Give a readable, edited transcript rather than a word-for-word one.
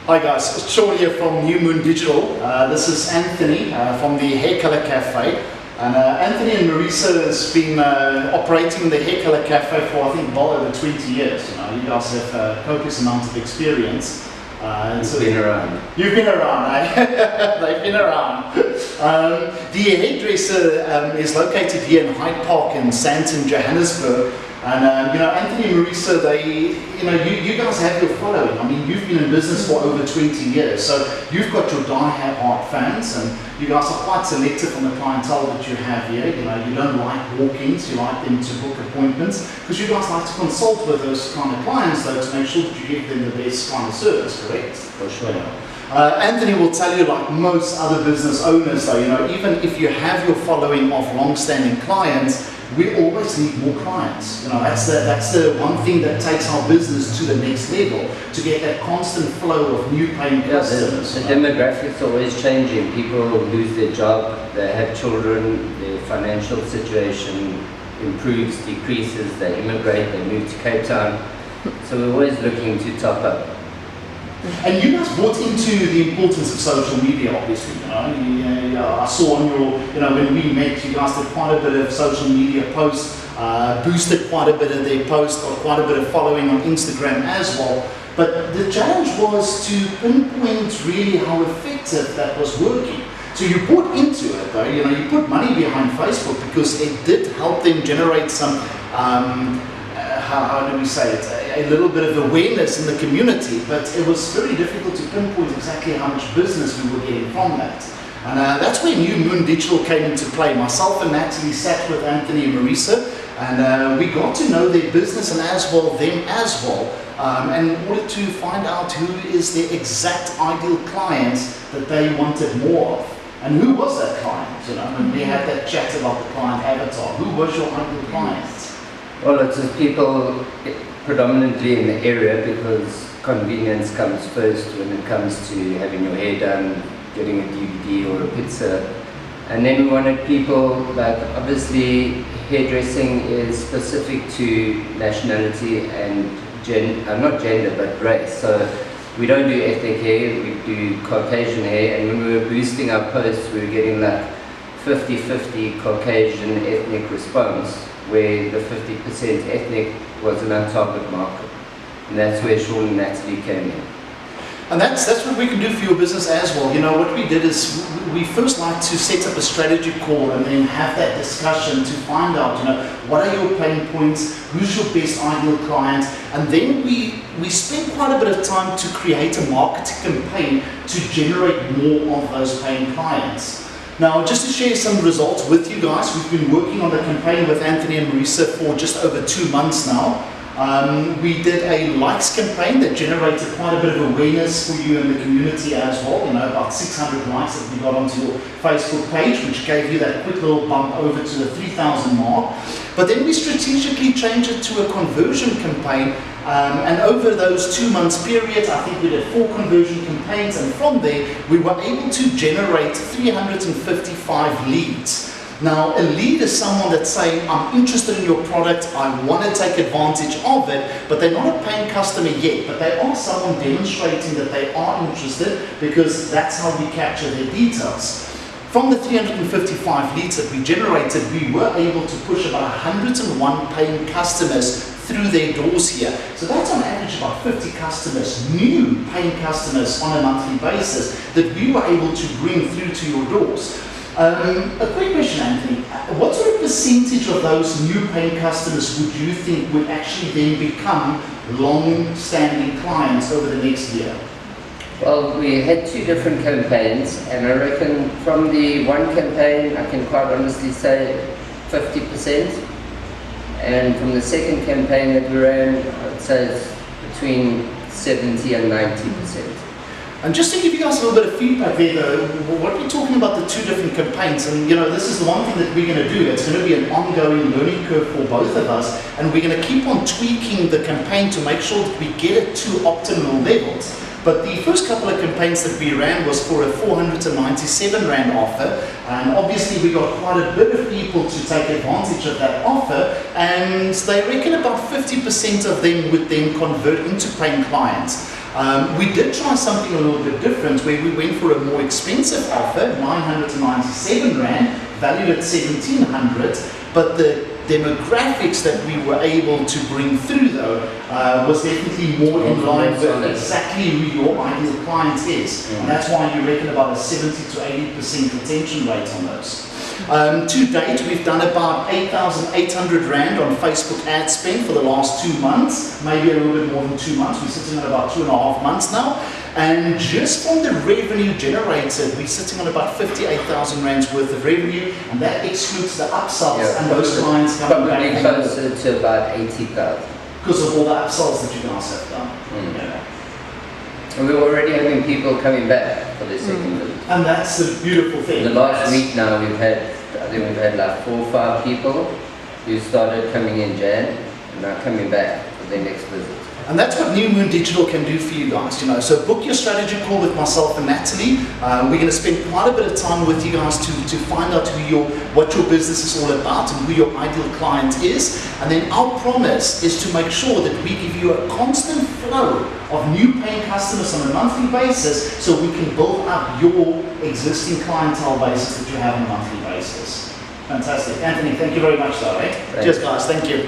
Hi guys, it's Sean here from New Moon Digital. This is Anthony from the Hair Color Cafe. And Anthony and Marisa has been operating in the Hair Color Cafe for I think well over 20 years. You guys have a copious amount of experience. You've been around. You've been around, eh? They've been around. The hairdresser is located here in Hyde Park in Sandton, Johannesburg. And Anthony and Marisa, you guys have your following. I mean, you've been in business for over 20 years, so you've got your die-hard fans, and you guys are quite selective on the clientele that you have here. You don't like walk-ins, you like them to book appointments, because you guys like to consult with those kind of clients, though, to make sure that you give them the best kind of service, correct? For sure. Anthony will tell you, like most other business owners, though, even if you have your following of long-standing clients, we always need more clients. That's the one thing that takes our business to the next level, to get that constant flow of new paying customers. The demographics are always changing. People lose their job, they have children, their financial situation improves, decreases, they immigrate, they move to Cape Town. So we're always looking to top up. And you guys bought into the importance of social media, obviously. I saw on your, when we met, you guys did quite a bit of social media posts, boosted quite a bit of their posts, got quite a bit of following on Instagram as well. But the challenge was to pinpoint really how effective that was working. So you bought into it, though. You put money behind Facebook because it did help them generate some. How do we say it, a little bit of awareness in the community, but it was very difficult to pinpoint exactly how much business we were getting from that. And that's where New Moon Digital came into play. Myself and Natalie sat with Anthony and Marisa, and we got to know their business and as well them as well, and in order to find out who is their exact ideal client that they wanted more of. And who was that client? And we had that chat about the client avatar. Who was your ideal client? Well, it's just people predominantly in the area, because convenience comes first when it comes to having your hair done, getting a DVD or a pizza. And then we wanted people, like obviously hairdressing is specific to nationality and not gender but race. So we don't do ethnic hair, we do Caucasian hair, and when we were boosting our posts we were getting like 50-50 Caucasian ethnic response, where the 50% ethnic was an target market. And that's where Sean and Natalie came in. And that's what we can do for your business as well. What we did is we first like to set up a strategy call and then have that discussion to find out, what are your pain points, who's your best ideal client, and then we spend quite a bit of time to create a marketing campaign to generate more of those paying clients. Now, just to share some results with you guys, we've been working on the campaign with Anthony and Marisa for just over 2 months now. We did a likes campaign that generated quite a bit of awareness for you in the community as well. About 600 likes that we got onto your Facebook page, which gave you that quick little bump over to the 3,000 mark. But then we strategically changed it to a conversion campaign. And over those 2 months period, I think we did 4 conversion campaigns, and from there we were able to generate 355 leads. Now, a lead is someone that's saying, I'm interested in your product, I want to take advantage of it, but they're not a paying customer yet, but they are someone demonstrating that they are interested, because that's how we capture their details. From the 355 leads that we generated, we were able to push about 101 paying customers through their doors here. So that's on average about 50 customers, new paying customers on a monthly basis, that we were able to bring through to your doors. A quick question, Anthony. What sort of percentage of those new paying customers would you think would actually then become long-standing clients over the next year? Well, we had 2 different campaigns, and I reckon from the one campaign, I can quite honestly say 50%. And from the second campaign that we ran, I'd say it's between 70 and 90%. And just to give you guys a little bit of feedback there, though, what we're talking about the 2 different campaigns, and this is the one thing that we're going to do. It's going to be an ongoing learning curve for both of us, and we're going to keep on tweaking the campaign to make sure that we get it to optimal levels. But the first couple of campaigns that we ran was for a 497 Rand offer, and obviously we got quite a bit of people to take advantage of that offer, and they reckon about 50% of them would then convert into paying clients. We did try something a little bit different where we went for a more expensive offer, 997 Rand, valued at 1700, but the demographics that we were able to bring through though was definitely more in line with exactly who your ideal client is. And that's why you reckon about a 70 to 80% retention rate on those. To date, we've done about 8,800 Rand on Facebook ad spend for the last 2 months, maybe a little bit more than 2 months. We're sitting at about 2.5 months now. And just from the revenue generated, we're sitting on about 58,000 Rands worth of revenue, and that excludes the upsells and those clients coming back. Probably closer to about 80,000. Because of all the upsells that you guys have done. Yeah. And we're already having people coming back for their second visit. And that's the beautiful thing. The last week now I think we've had like 4 or 5 people who started coming in Jan and now coming back for their next visit. And that's what New Moon Digital can do for you guys, So book your strategy call with myself and Natalie. We're going to spend quite a bit of time with you guys to find out what your business is all about and who your ideal client is. And then our promise is to make sure that we give you a constant flow of new paying customers on a monthly basis so we can build up your existing clientele basis that you have on a monthly basis. Fantastic. Anthony, thank you very much though, eh? Cheers guys, thank you.